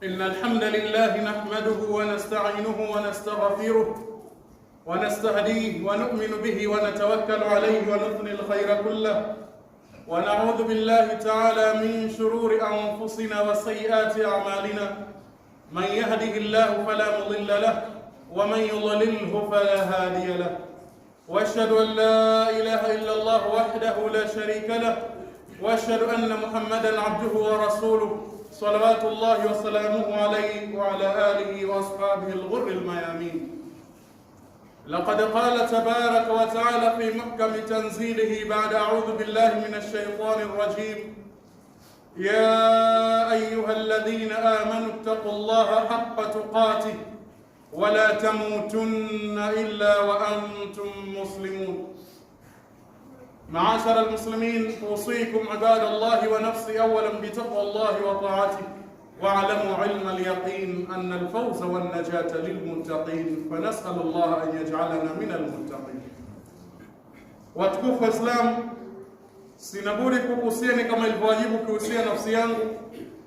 إن الحمد لله نحمده ونستعينه ونستغفره ونستهديه ونؤمن به ونتوكل عليه ونثني الخير كله ونعوذ بالله تعالى من شرور أنفسنا وسيئات أعمالنا. من يهده الله فلا مضل له ومن يضلله فلا هادي له. وأشهد أن لا إله إلا الله وحده لا شريك له وأشهد أن محمدا عبده ورسوله صلوات الله وسلامه عليه وعلى آله وأصحابه الغر الميامين. لقد قال تبارك وتعالى في محكم تنزيله بعد أعوذ بالله من الشيطان الرجيم: يا أيها الذين آمنوا اتقوا الله حق تقاته ولا تموتن إلا وأنتم مسلمون. معاشر المسلمين، أوصيكم عباد الله ونفسي أولا بتقوى الله وطاعته، واعلموا علم اليقين أن الفوز والنجاة للمتقين، فنسأل الله أن يجعلنا من المتقين. Watukufu Islam, sinabudi kukuhusieni kama ilivyowajibu kuhusia nafsi yangu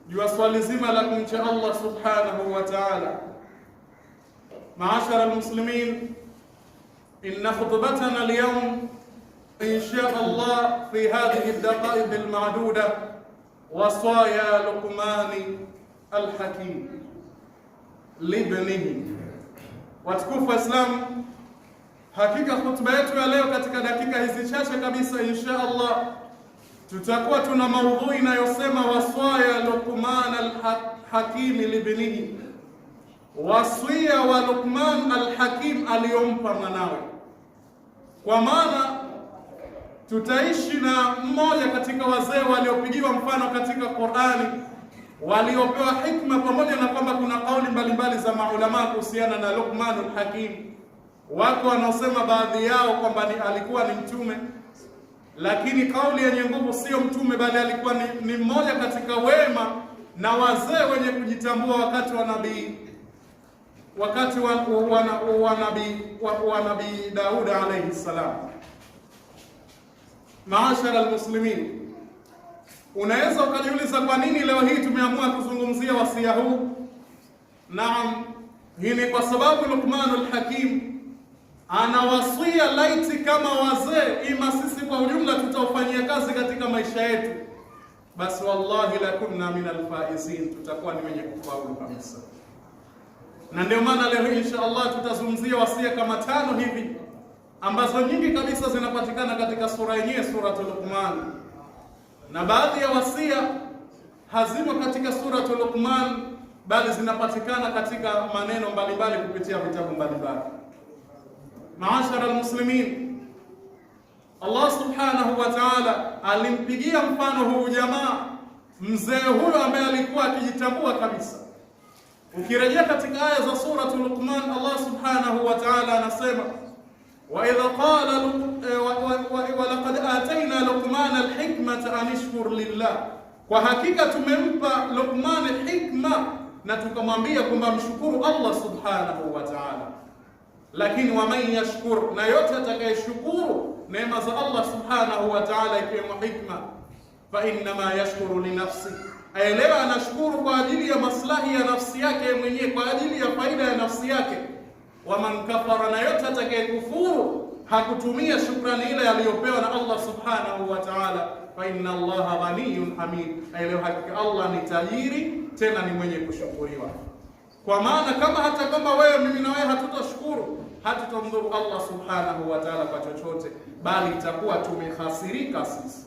juu ya swali zima la kumcha Allah subhanahu wa ta'ala. Maashara al-muslimin, inna khutbatana al-yawm إن شاء الله في هذه الدقائق المعدودة وصايا لقمان الحكيم لابنه. Watukufu wa Islam, hakika hutuba yetu ya leo katika dakika hizi chache kabisa insha Allah tutakuwa tuna maudhui inayosema waswaya Luqman al-Hakim libnihi, wasia wa Luqman al-Hakim aliyompa mwanawe. Kwa maana tutaishi na mmoja katika wazee waliopigiwa mfano katika Qur'ani, waliopewa hikma, pamoja na kwamba kuna kauli mbalimbali za maulama kuhusiana na Luqman al-Hakim. Wako wanaosema baadhi yao kwamba alikuwa ni mtume, lakini kauli yenye nguvu sio mtume, bali alikuwa ni mmoja katika wema na wazee wenye kujitambua wakati wa nabii Daud alayhi salam. Maashara al-muslimin, unaweza ukajiuliza kwa nini leo hii tumeamua kuzungumzia wasia huu? Naam, hii ni kwa sababu Luqman al-Hakim anawasia laiti kama wazee, ima sisi kwa ujumla tutaufanyia kazi katika maisha yetu, basi wallahi la kunna min al-faizin, tutakuwa ni wenye kufaulu kabisa. Na ndio maana leo insha Allah tutazungumzia wasia kama 5 hivi ambazo nyingi kabisa zinapatikana katika sura yenyewe, suratul Luqman, na baadhi ya wasia hazimo katika suratul Luqman, bali zinapatikana katika maneno mbalimbali kupitia vitabu mbalimbali. Maashara almuslimin, Allah subhanahu wa ta'ala alimpigia mfano huu jamaa, mzee huyo ambaye alikuwa akijitambua kabisa. Ukirejea katika aya za suratul Luqman, Allah subhanahu wa ta'ala anasema: وإذا قال ولقد آتينا لقمان الحكمة أن اشكر لله, kwa hakika tumempa Luqman hikma na tukamwambia kwamba mshukuru Allah subhanahu wa ta'ala. Lakini waman yashkur, na yote atakayeshukuru neema za Allah subhanahu wa ta'ala ikiwemo hikma, fa innama yashkuru li nafsi, aelewa anashukuru kwa ajili ya maslahi ya nafsi yake mwenyewe, kwa ajili ya faida ya nafsi yake. Waman kafara, na yote atakayekufuru hakutumia shukrani ile aliyopewa na Allah subhanahu wa ta'ala, fa inna Allaha ghaniyun hamid, aelewa hakika Allah ni tajiri tena ni mwenye kushukuriwa. Kwa maana hata kama wewe, mimi na wewe hatutashukuru, hatutamdhuru Allah subhanahu wa ta'ala kwa chochote, bali itakuwa tumehasirika sisi.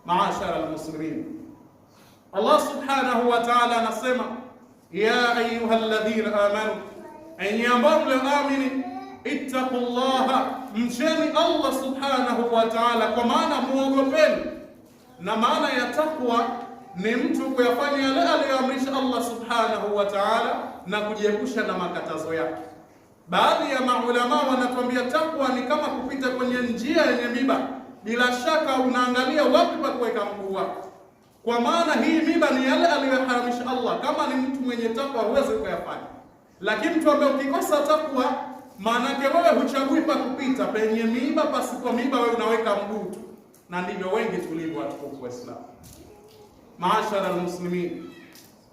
Maashara almuslimin, Allah subhanahu wa ta'ala anasema: ya ayyuhalladhina amanu, enyi ambao mlioamini, ittaqullaha, mcheni Allah subhanahu wa ta'ala, kwa maana muogopeni. Na maana ya takwa ni mtu kuyafanya yale aliyoamrisha Allah subhanahu wa ta'ala na kujiepusha na makatazo yake. Baadhi ya maulama wanatuambia takwa ni kama kupita kwenye njia yenye miba, bila shaka unaangalia wapi pa kuweka mguu wako, kwa maana hii miba ni yale aliyoharamisha Allah. Kama ni mtu mwenye takwa huwezi kuyafanya, lakini mtu ambaye ukikosa takwa, maana yake wewe huchagui pa kupita, penye miba pasipo miba wewe unaweka mguu tu, na ndivyo wengi tulivyo watukufu wa Islam. Maashara almuslimin,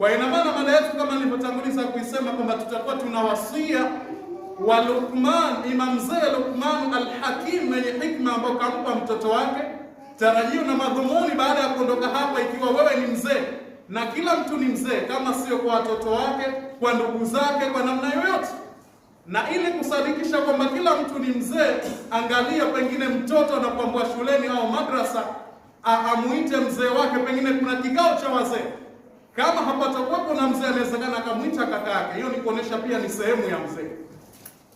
Kwa ina maana mada yetu kama nilivyotanguliza kuisema kwamba tutakuwa tuna wasia wa Luqman, Imam Mzee Luqman al-Hakim mwenye hikma ambao kampa mtoto wake. Tarajio na madhumuni baada ya kuondoka hapa, ikiwa wewe ni mzee, na kila mtu ni mzee, kama sio kwa watoto wake, kwa ndugu zake, kwa namna yoyote, na ili kusadikisha kwamba kila mtu ni mzee, angalia pengine mtoto anapoambiwa shuleni au madrasa amuite mzee wake, pengine kuna kikao cha wazee. Kama hapatakuwepo na mzee, anawezekana akamuita kaka yake. Hiyo ni kuonesha pia ni sehemu ya mzee.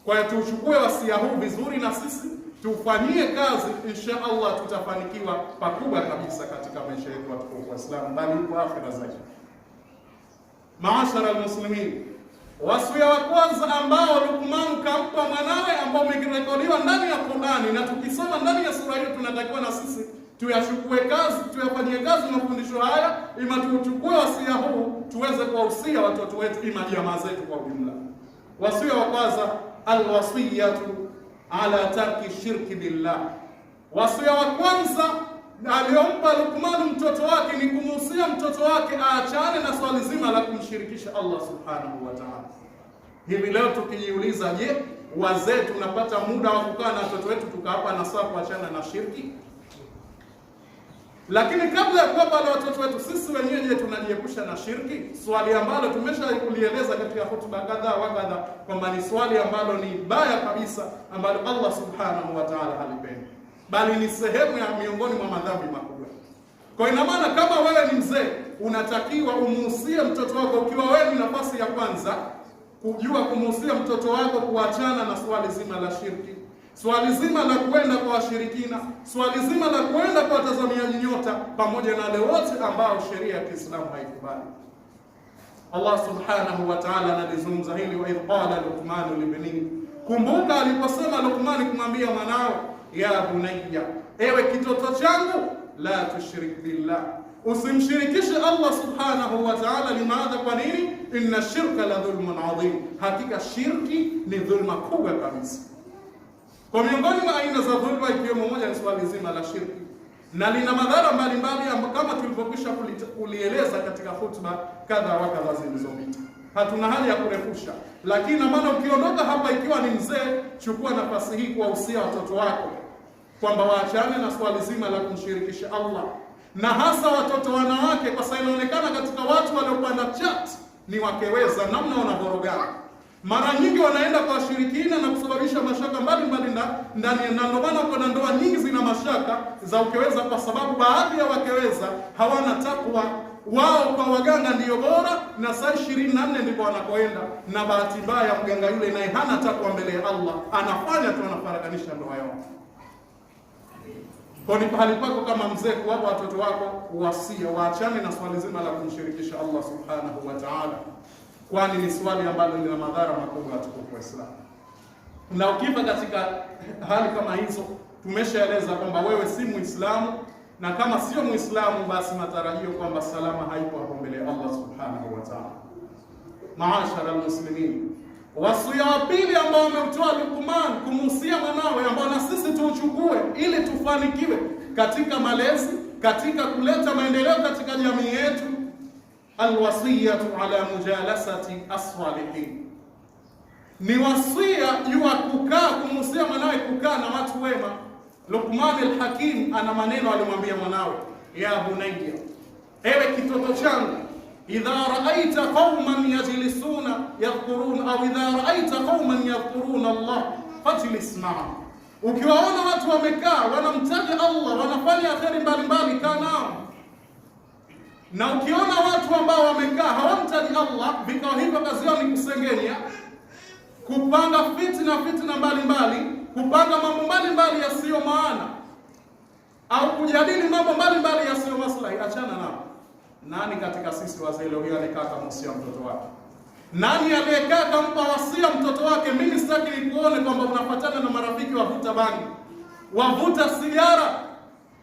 Kwa hiyo tuchukue wasia huu vizuri na sisi tufanyie kazi, insha Allah tutafanikiwa pakubwa kabisa katika maisha yetu watukufu wa Islam, bali kwa akhira zaidi. Maashara almuslimin, wasia wa kwanza ambao Luqman kampa mwanawe, ambao umerekodiwa ndani ya Qur'ani, na tukisoma ndani ya sura hiyo tunatakiwa na sisi tuyachukue kazi, tuyafanyie kazi mafundisho haya, ima tuchukue wasia huu tuweze kuwahusia watoto wetu, ima jamaa zetu kwa ujumla. Wasia wa kwanza, alwasiyatu ala tarki shirki billah. Wasia wa kwanza aliyompa Luqman mtoto wake ni kumuhusia mtoto wake aachane na swali zima la kumshirikisha Allah subhanahu wa ta'ala. Hivi leo tukijiuliza, je, wazee tunapata muda wa kukaa na watoto wetu tukawapa nasaha kuachana na shirki? Lakini kabla ya kuwapa wale watoto wetu, sisi wenyewe je, tunajiepusha na shirki? Swali ambalo tumeshakulieleza katika hutuba kadhaa wa kadhaa kwamba ni swali ambalo ni baya kabisa, ambalo Allah subhanahu wa ta'ala halipendi, bali ni sehemu ya miongoni mwa madhambi makubwa. Kwa ina maana kama wewe ni mzee, unatakiwa umuhusie mtoto wako, ukiwa wewe ni nafasi ya kwanza kujua kumuhusia mtoto wako kuachana na swali zima la shirki, swali zima la kwenda kwa washirikina, swali zima la kwenda kwa watazamiaji nyota, pamoja na wale wote ambao sheria ya Kiislamu haikubali. Allah subhanahu wa ta'ala analizungumza hili, wa idh qala Luqman libnihi. Kumbuka aliposema Luqman kumwambia mwanawe, ya bunayya, ewe kitoto changu, la tushrik billah, usimshirikishe Allah subhanahu wa ta'ala. Limadha? Kwa nini? Inna shirka la dhulmun adhim, hakika shirki ni dhulma kubwa kabisa. Kwa miongoni mwa aina za dhulma, ikiwemo moja ni swali zima la shirki, na lina madhara mbalimbali kama tulivyokwisha kulieleza katika hutuba kadha wa kadha zilizopita. Hatuna haja ya kurefusha, lakini maana ukiondoka hapa ikiwa ni mzee, chukua nafasi hii kuwahusia watoto wako kwamba waachane na swali zima la kumshirikisha Allah, na hasa watoto wanawake, kwa sababu inaonekana katika watu waliopanda chat ni wakeweza namna wanavorogana. Mara nyingi wanaenda kwa washirikina na kusababisha mashaka mbalimbali ndani, na ndio maana kuna ndoa nyingi zina mashaka za ukeweza, kwa sababu baadhi ya wakeweza hawana takwa. Wao kwa waganga ndiyo bora, na saa 24 ndipo wanakoenda, na bahati mbaya mganga yule naye hana takwa mbele ya Allah, anafanya tu, anafarakanisha ndoa yao. Kwa ni pahali pako kama mzee kuwapa watoto wako wasia waachane na swali zima la kumshirikisha Allah subhanahu wa ta'ala, kwani ni swali ambalo lina madhara makubwa tukufu wa Islam. Na ukipa katika hali kama hizo, tumeshaeleza kwamba wewe si Muislamu, na kama sio Muislamu basi matarajio kwamba salama haipo hapo mbele ya Allah subhanahu wa ta'ala. Maashara almuslimin, wasia wa pili ambao ameutoa Luqman kumuhusia mwanawe, ambao na sisi tuuchukue ili tufanikiwe katika malezi, katika kuleta maendeleo katika jamii yetu, alwasiyatu ala mujalasati as-salihin. Ni wasia juu ya kukaa, kumuhusia mwanawe kukaa na watu wema. Luqman al-Hakim ana maneno alimwambia mwanawe, ya bunayya, ewe kitoto changu, idha ra'aita qauman yajlisuna yadhkuruna, au idha ra'aita qauman yadhkuruna Allah fajlis ma'ahum. Ukiwaona watu wamekaa wanamtaja Allah, wanafanya kheri mbalimbali, kaa nao. Na ukiona watu ambao wamekaa hawamtaji Allah, vikao hivyo kazi yao ni kusengenya, kupanga fitna mbalimbali, kupanga mambo mbalimbali yasiyo maana, au kujadili mambo mbalimbali yasiyo maslahi, achana nao. Nani katika sisi wazee leo hii alikaa kumhusia mtoto wake? Nani aliyekaa kumpa wasia mtoto wake? Mimi sitaki nikuone kwamba unafuatana na marafiki wavuta bangi, wavuta sigara,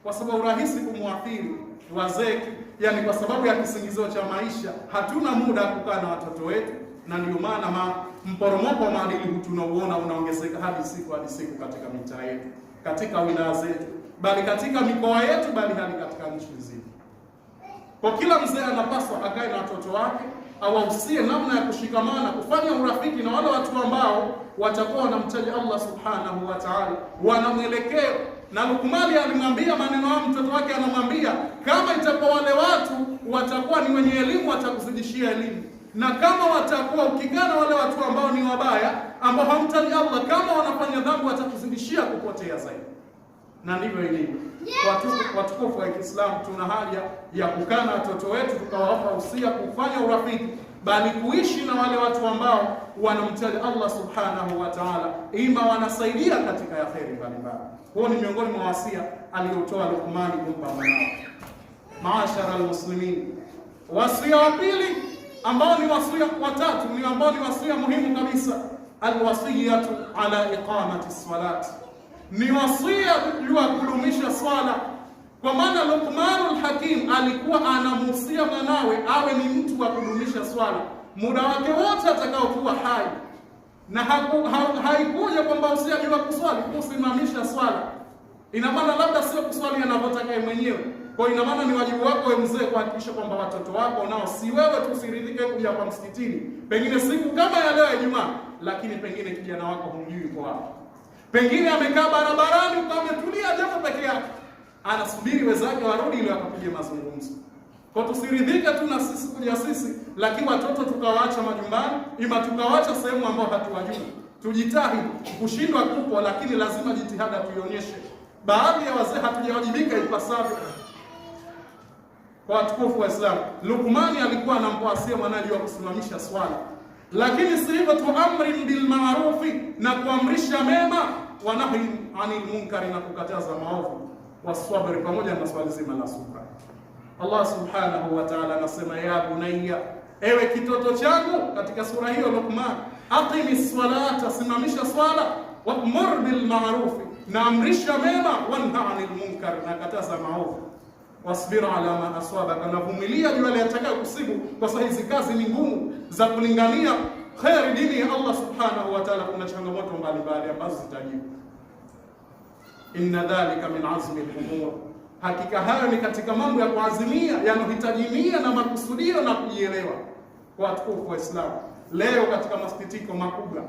kwa sababu rahisi kumwathiri wazee, yani kwa sababu ya kisingizio cha maisha. Hatuna muda wa kukaa na watoto wetu, na ndio maana mporomoko wa maadili huu tunauona unaongezeka hadi siku katika mitaa yetu, katika wilaya zetu, bali katika mikoa yetu, bali hadi katika nchi nzima. Kwa kila mzee anapaswa akae na watoto wake, awahusie namna ya kushikamana, kufanya urafiki na wale watu ambao watakuwa wanamtaja Allah subhanahu wa ta'ala, wana mwelekeo. Na Luqman alimwambia maneno hayo mtoto wake, anamwambia kama itakuwa wale watu watakuwa ni wenye elimu, watakuzidishia elimu, na kama watakuwa ukigana wale watu ambao ni wabaya, ambao hamtaji Allah, kama wanafanya dhambi, watakuzidishia kupotea zaidi. Na ndivyo ilivyo. Watukufu wa Kiislamu, tuna haja ya kukaa na watoto wetu, tukawapa usia kufanya urafiki, bali kuishi na wale watu ambao wanamtaja Allah subhanahu wa ta'ala, ima wanasaidia katika ya kheri mbalimbali. Huo ni miongoni mwa wasia aliotoa Luqman kumpa mwanawe. Maashara almuslimin, wasia wa pili ambao ni wasia watatu, ni ambao ni wasia muhimu kabisa, alwasiyatu ala iqamati salati, ni wasia wa kudumisha swala. Kwa maana Luqmanul Hakim alikuwa anamuhusia mwanawe awe ni mtu wa kudumisha swala muda wake wote atakaokuwa hai, na haikuja kwamba usiaje wa kuswali kusimamisha swala. Ina maana labda sio kuswali anavyotaka yeye mwenyewe. Kwa ina maana ni wajibu wako wewe mzee kuhakikisha kwamba watoto wako nao, si wewe tu usiridhike kuja hapa msikitini pengine siku kama ya leo ya Ijumaa, lakini pengine kijana wako humjui kwa wapi, pengine amekaa barabarani kama ametulia japo peke yake, anasubiri wenzake warudi ili wakapige mazungumzo. Kwa tusiridhike tu na sisi kuja sisi, lakini watoto tukawaacha majumbani, ima tukawaacha sehemu ambayo hatuwajui. Tujitahidi, kushindwa kupo, lakini lazima jitihada tuionyeshe. Baadhi ya wazee hatujawajibika ipasavyo. Kwa watukufu wa Islam, Luqman alikuwa anampasia mwanae wa kusimamisha swala, lakini si hivyo tu, amri bil ma'rufi, na kuamrisha mema, wa nahi anil munkari, na kukataza maovu, wasabri, pamoja na swali zima la subra. Allah subhanahu wa ta'ala anasema, ya bunayya, ewe kitoto changu, katika sura hiyo Luqman, aqimis salata, simamisha swala, wa'mur bil ma'ruf, na amrisha mema, wanha anil munkar, na kataza maovu, wasbir ala ma aswabaka, na vumilia juu yale yatakayokusibu, kwa sababu hizi kazi ni ngumu za kulingania khairi dini ya Allah subhanahu wa ta'ala. Kuna changamoto mbalimbali ambazo zitajibu. Inna dhalika min azmi al-umur, hakika hayo ni katika mambo ya kuazimia, yanohitaji nia na makusudio na kujielewa. Kwa watukufu wa Islam, leo katika masikitiko makubwa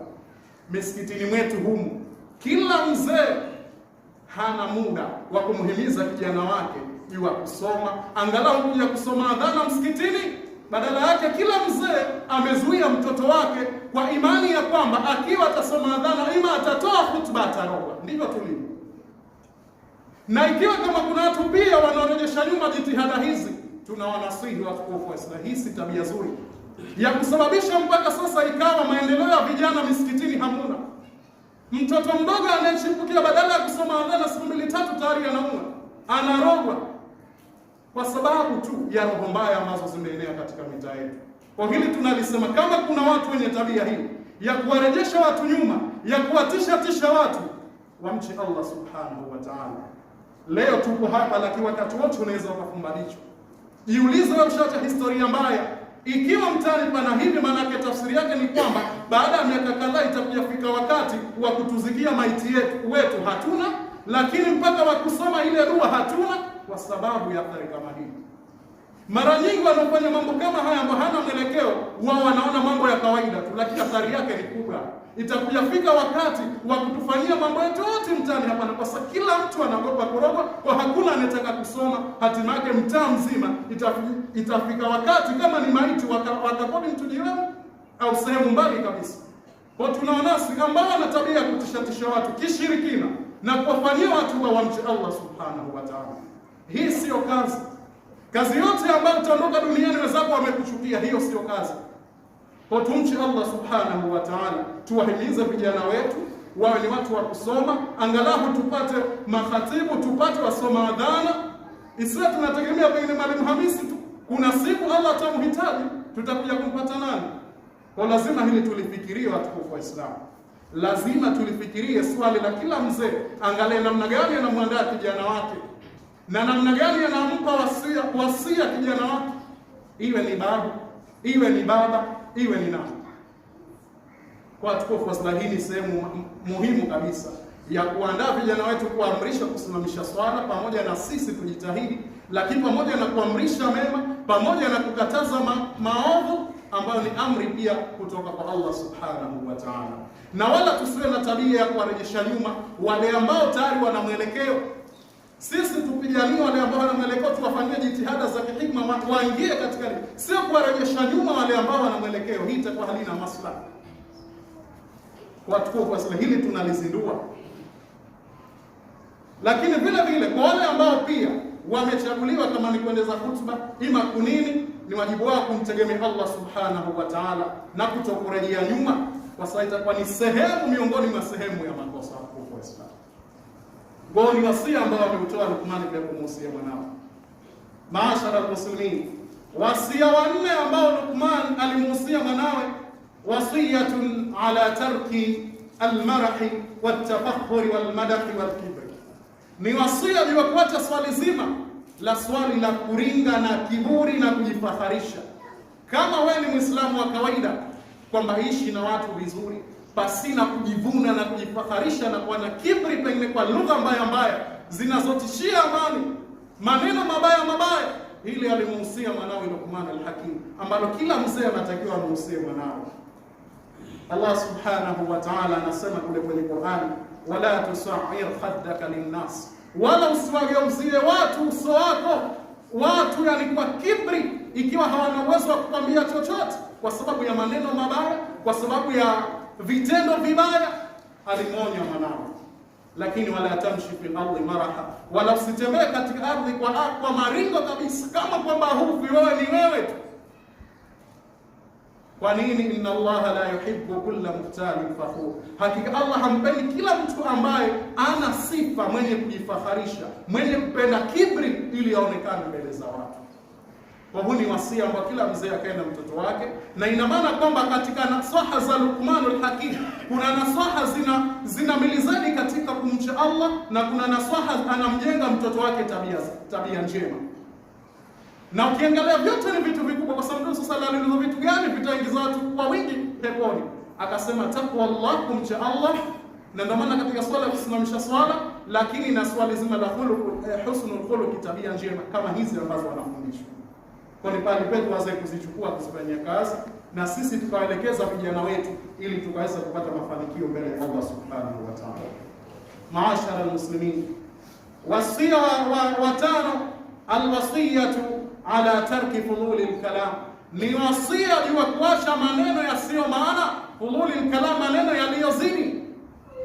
misikitini mwetu humu, kila mzee hana muda wa kumhimiza kijana wake juu ya kusoma, angalau kuja kusoma adhana msikitini. Badala yake kila mzee amezuia mtoto wake kwa imani ya kwamba akiwa atasoma adhana ima atatoa hutuba atarogwa. Ndivyo tulivyo. Na ikiwa kama kuna watu pia wanaorejesha nyuma jitihada hizi, tunawanasihi watukufu wa Islam, hii si tabia nzuri ya kusababisha mpaka sasa ikawa maendeleo ya vijana misikitini hamuna. Mtoto mdogo anayechipukia badala ya kusoma adhana siku 2-3 tayari anaumwa, anarogwa, kwa sababu tu ya roho mbaya ambazo zimeenea katika mitaa yetu. Kwa hili tunalisema, kama kuna watu wenye tabia hii ya kuwarejesha watu nyuma, ya kuwatisha watu, wamche Allah subhanahu wa ta'ala. Leo tupo hapa, lakini wakati wote unaweza ukafumba jicho. Jiulize wewe, ushacha historia mbaya. Ikiwa mtani pana hivi, maana yake tafsiri yake ni kwamba baada ya miaka kadhaa itakuja fika wakati wa kutuzikia maiti wetu hatuna, lakini mpaka wa kusoma ile dua hatuna, kwa sababu ya athari kama hii. Mara nyingi wanafanya mambo kama haya ambayo hana mwelekeo, wao wanaona mambo ya kawaida tu, lakini athari yake ni kubwa. Itakuja fika wakati wa kutufanyia mambo yetu yote mtaani hapa, na kwa sababu kila mtu anaogopa kurogwa, kwa hakuna anataka kusoma, hatimaye mtaa mzima itafika wakati kama ni maiti watakodi mtu jirani au sehemu mbali kabisa. Kwa tunaona si ambao wana tabia kutishatisha watu kishirikina na kuwafanyia watu wamche Allah subhanahu wa ta'ala. Hii sio kazi. Kazi yote ambayo utaondoka duniani wenzako wamekuchukia, hiyo sio kazi. Kwa tumche Allah subhanahu wa ta'ala, tuwahimize vijana wetu wawe ni watu wa kusoma, angalau tupate makhatibu, tupate wasoma adhana. Isiwe tunategemea pengine Mwalimu Hamisi tu, kuna siku Allah atamhitaji, tutakuja kumpata nani? Kwa lazima hili tulifikirie watukufu wa Islam. Lazima tulifikirie swali la kila mzee, angalie namna gani anamwandaa kijana wake, na namna gani anampa wasia kijana wake, iwe ni babu, iwe ni baba, iwe ni nani. Kwa tukufu wa Islam, hii ni sehemu muhimu kabisa ya kuandaa vijana wetu, kuamrisha kusimamisha swala, pamoja na sisi tujitahidi, lakini pamoja na kuamrisha mema, pamoja na kukataza maovu ambayo ni amri pia kutoka kwa Allah subhanahu wa ta'ala. Na wala tusiwe na tabia ya kuwarejesha nyuma wale ambao tayari wana mwelekeo. Sisi tupiganie wale ambao wana mwelekeo, tuwafanyie jitihada za kihikma waingie katika, sio kuwarejesha nyuma wale ambao wana mwelekeo. Hii itakuwa halina maslahi. Kwa sababu hili tunalizindua. Lakini vile vile kwa wale ambao pia wamechaguliwa kama ni kuendeza hutuba ima kunini, ni wajibu wao kumtegemea Allah subhanahu wa ta'ala na kutokurejea nyuma, kwa sababu itakuwa ni sehemu miongoni mwa sehemu ya makosa kwa Islam. Kwa ni wasia ambao ameutoa Luqman kwa kumuhusia mwanawe. Maashara almuslimin, wasia wa nne ambao Luqman alimuhusia mwanawe, wasiyatun ala tarki almarahi watafakhuri walmadahi walkibri. Ni wasia ni kuacha swali zima la swali la kuringa na kiburi na kujifaharisha. Kama wewe ni Muislamu wa kawaida, kwamba ishi na watu vizuri pasina kujivuna na kujifaharisha na kuwa na kibri, pengine kwa lugha mbaya zinazotishia amani, maneno mabaya. Hili alimuhusia mwanawe Luqman al-Hakim, ambalo kila mzee anatakiwa amuhusie mwanawe. Allah subhanahu wa ta'ala anasema kule kwenye Qur'an, wala tusa'ir khaddaka linnas, wala usiwageuzie watu uso wako. Watu yani kwa kibri, ikiwa hawana uwezo wa kukwambia chochote kwa sababu ya maneno mabaya, kwa sababu ya vitendo vibaya, alimwonya mwanawe. Lakini wala tamshi fil ardi maraha, wala usitembee katika ardhi kwa maringo kabisa, kama kwamba huvi wewe ni wewe tu. Kwa nini? Inna Allaha la yuhibbu kulla mukhtalin fakhur, hakika Allah hampendi kila mtu ambaye ana sifa, mwenye kujifaharisha, mwenye kupenda kibri ili aonekane mbele za watu. Kwa huu ni wasia ambao kila mzee akaenda mtoto wake, na ina maana kwamba katika nasaha za Luqman al-Hakim kuna nasaha zinamilizani katika kumcha Allah, na kuna nasaha anamjenga mtoto wake tabia njema. Na ukiangalia vyote ni vitu vikubwa, kwa sababu Mtume sallallahu alaihi wasallam vitu gani vitaingiza watu kwa wingi peponi? Akasema taqwa Allah, kumcha Allah. Na ndio maana katika swala kusimamisha swala, lakini na swali zima la husnul khuluq, tabia njema kama hizi ambazo wanafundishwa. Kwa ni pale petu waze kuzichukua kuzifanyia kazi, na sisi tukaelekeza vijana wetu ili tukaweza kupata mafanikio mbele ya Allah subhanahu wa ta'ala. Maashara almuslimin, wasia wa tano, alwasiyatu ala tarki fuduli alkalam, ni wasia juu ya kuacha maneno yasiyo maana. Fuduli alkalam, maneno yaliyozidi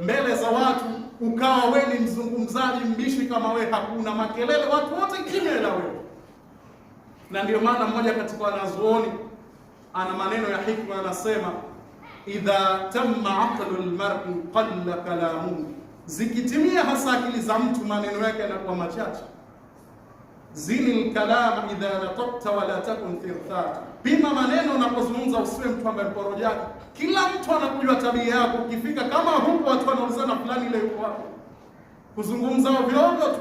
mbele za watu, ukawa wewe ni mzungumzaji mbishi, kama wewe hakuna makelele, watu wote kimya na wewe. Na ndio maana mmoja katika wanazuoni ana maneno ya hikma, anasema idha tamma aqlu almar'i qalla kalamuhu, zikitimia hasa akili za mtu maneno yake yanakuwa machache. Zini alkalam idha nataqta wala takun firthat, pima maneno unapozungumza, usiwe mtu ambaye mporojaji. Kila mtu anakujua tabia yako, ukifika kama huko watu wanaulizana fulani ile yuko wapi, kuzungumza ovyo tu.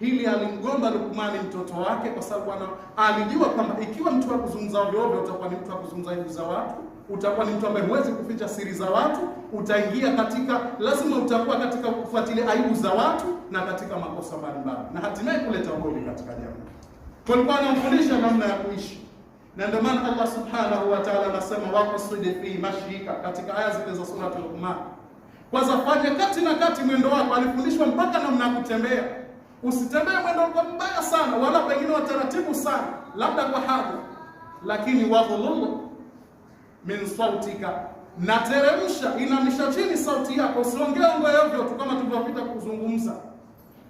Hili alimgomba Luqman mtoto wake, kwa sababu alijua kwamba ikiwa mtu wa kuzungumza ovyo ovyo, utakuwa ni mtu wa kuzungumza aibu za watu, utakuwa ni mtu ambaye huwezi kuficha siri za watu, utaingia katika, lazima utakuwa katika kufuatilia aibu za watu na katika makosa mbalimbali, na hatimaye kuleta ugomvi katika jamii. Tulikuwa anamfundisha namna ya kuishi, na ndio maana Allah subhanahu wa ta'ala anasema waqsid fi mashika, katika aya zile za sura Luqman. Kwanza fanye kati na kati mwendo wako, alifundishwa mpaka namna ya kutembea. Usitembee mwendo kwa mbaya sana, wala pengine wa taratibu sana, labda kwa haja, lakini wadhulul min sautika, na teremsha, inamisha chini sauti yako, usiongee ovyo tu kama tulivyopita kuzungumza.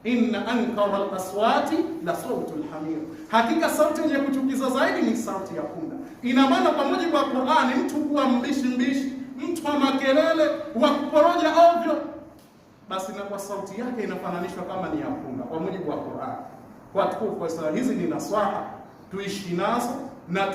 Inna ankara al-aswati la sautul hamir, hakika sauti yenye kuchukiza zaidi ni sauti ya punda. Ina maana kwa mujibu wa Qur'ani, mtu kuwa mbishi, mtu wa makelele, wa kuporoja ovyo, basi na kwa sauti yake inafananishwa kama ni ya punda kwa mujibu wa Qur'an. Kwa tukufu sasa, hizi ni nasaha tuishi nazo na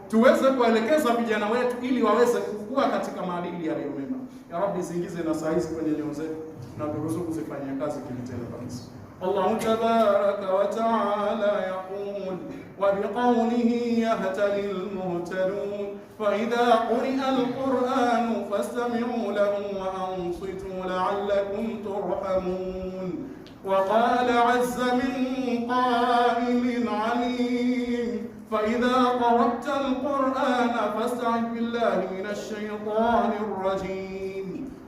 tuweze kuelekeza vijana wetu ili waweze kukua katika maadili yaliyo mema. Ya Rabbi, ziingize nasaha hizi kwenye nyoyo zetu na turuzuku kuzifanyia kazi kitendo kabisa. Allah tabaraka wa ta'ala yaqul wa biqawlihi yahtadi al-muhtadun fa idha quri'a al-Qur'an fastami'u lahu wa ansitu la'allakum turhamun. Wa qala 'azza min qa'ilin 'alim فإذا قرأت القرآن فاستعذ بالله من الشيطان الرجيم.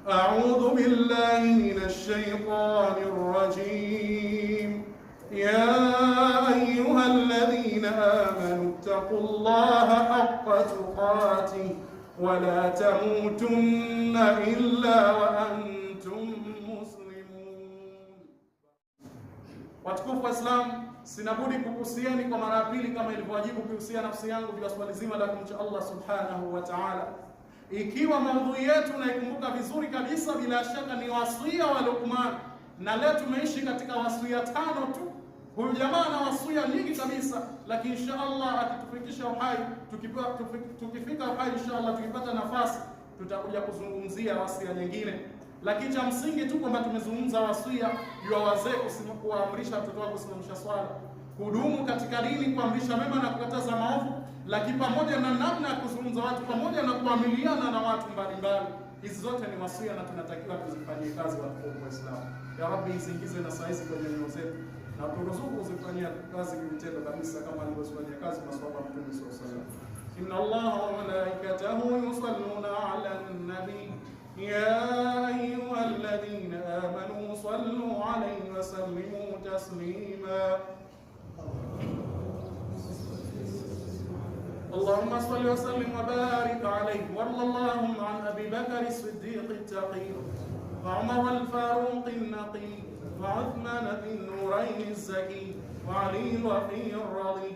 أعوذ بالله من الشيطان الرجيم. يا أيها الذين آمنوا اتقوا الله حق تقاته ولا تموتن إلا وأنتم مسلمون. Watukufu wa Islam, sinabudi kukuhusieni kwa mara ya pili kama ilivyowajibu kuhusia nafsi yangu juu ya swali zima la kumcha Allah subhanahu wa ta'ala. Ikiwa maudhui yetu naikumbuka vizuri kabisa, bila shaka ni wasia wa Luqman, na leo tumeishi katika wasia 5 tu. Huyu jamaa ana wasia nyingi kabisa, lakini insha Allah akitufikisha uhai, tukifika uhai insha Allah, tukipata nafasi tutakuja kuzungumzia wasia nyingine. Lakini cha msingi tu kwamba tumezungumza wasia ya wazee kuamrisha watoto wao kusimamisha swala, kudumu katika dini, kuamrisha mema na kukataza maovu, lakini pamoja na namna ya kuzungumza watu, pamoja na kuamiliana na watu mbalimbali. Hizi zote ni wasia na tunatakiwa tuzifanyie kazi watukufu wa Islam. Ya Rabbi, izingize na saizi kwenye nyoyo zetu na turuzuku kuzifanyia kazi vitendo kabisa kama alivyofanyia kazi maswahaba wa Mtume sallallahu alaihi wasallam. Inna Allaha wa malaikatahu yusalluna 'alan nabi ya ayyuhalladhina amanu sallu 'alayhi wa sallimu taslima. اللهم صل وسلم وبارك عليه. وارض اللهم عن ابي بكر الصديق التقي وعمر الفاروق النقي وعثمان ذي النورين الزكي وعلي الوفي الرضي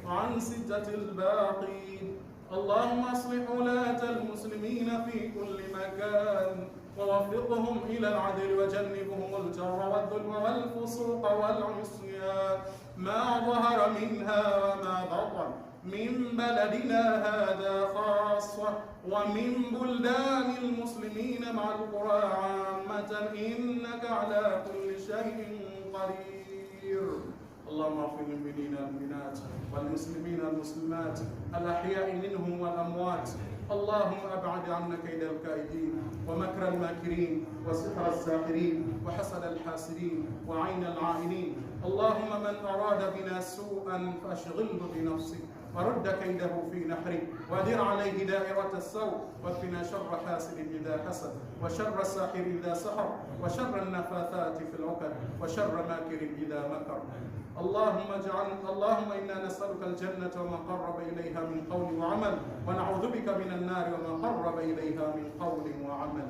وعن 6 الباقين. اللهم اصلح ولاة المسلمين في كل مكان ووفقهم الى العدل وجنبهم الجور والظلم والفسوق والعصيان ما ظهر منها وما بطن من بلدنا هذا خاصة ومن بلدان المسلمين مع القرى عامة إنك على كل شيء قدير. اللهم اغفر للمؤمنين والمؤمنات والمسلمين والمسلمات الأحياء منهم والأموات. اللهم أبعد عنا كيد الكائدين ومكر الماكرين وسحر الساحرين وحسد الحاسدين وعين العائنين. اللهم من أراد بنا سوءا فأشغله بنفسه ورد كيده في نحره وادر عليه دائرة السوء واكفنا شر حاسد إذا حسد وشر الساحر إذا سحر وشر النفاثات في العقد وشر ماكر إذا مكر. اللهم إنا نسألك الجنة وما قرب إليها من قول وعمل ونعوذ بك من النار وما قرب إليها من قول وعمل.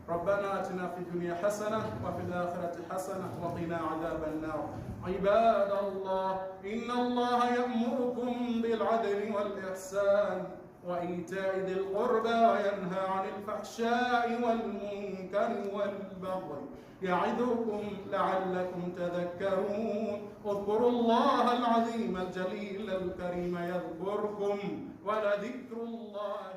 ربنا آتنا في الدنيا حسنة وفي الآخرة حسنة وقنا عذاب النار. عباد الله، إن الله يأمركم بالعدل والإحسان وإيتاء ذي القربى وينهى عن الفحشاء والمنكر والبغي يعظكم لعلكم تذكرون. اذكروا الله العظيم الجليل الكريم يذكركم ولذكر الله